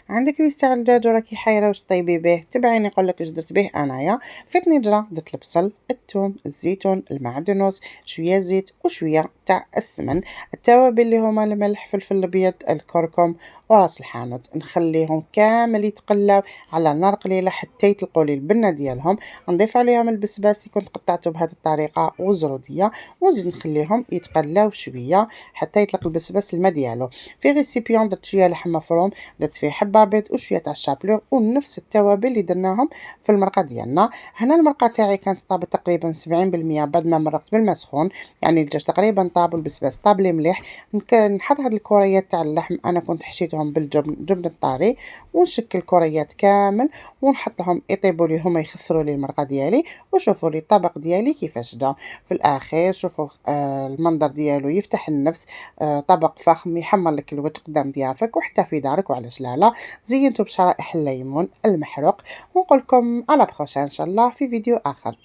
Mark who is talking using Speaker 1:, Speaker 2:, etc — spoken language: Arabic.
Speaker 1: عندك ويستع الدجاج وراكي حايرة واش طيبي به، تبعيني نقولك واش درت به انايا. في طنجرة درت البصل، الثوم، الزيتون، المعدنوس، شوية زيت وشوية تاع السمن، التوابل اللي هما الملح، فلفل الابيض، الكركم وراس الحانوت، نخليهم كامل يتقلاو على نار قليلة حتى يطلقوا لي البنة ديالهم. نضيف عليهم البسباس كنت قطعته بهذه الطريقة والزرودية، ونزيد نخليهم يتقلاو شوية حتى يطلق البسباس الماء ديالو. في ريسيبيون درت شوية لحم مفروم، درت فيه حبة بيض وشوية تاع الشابلور ونفس التوابل اللي درناهم في المرقة ديالنا. هنا المرقة تاعي كانت طابت تقريبا 70% بعد ما مرقت بالماء سخون، يعني الدجاج تقريبا طاب والبسباس طاب لي مليح. نحط هاد الكريات تاع اللحم، انا كنت حشيتهم جبن الطاري، ونشكل كريات كامل ونحطهم يطيبوا لي هما يخسروا لي المرقة ديالي. وشوفوا لي الطبق ديالي كيفاش دا في الاخير. شوفوا المنظر ديالو يفتح النفس. طبق فخم يحمر لك الوجه قدام ضيافك وحتى في دارك، وعلاش لا. زينته بشرائح الليمون المحروق، ونقول لكم على بروشين ان شاء الله في فيديو اخر.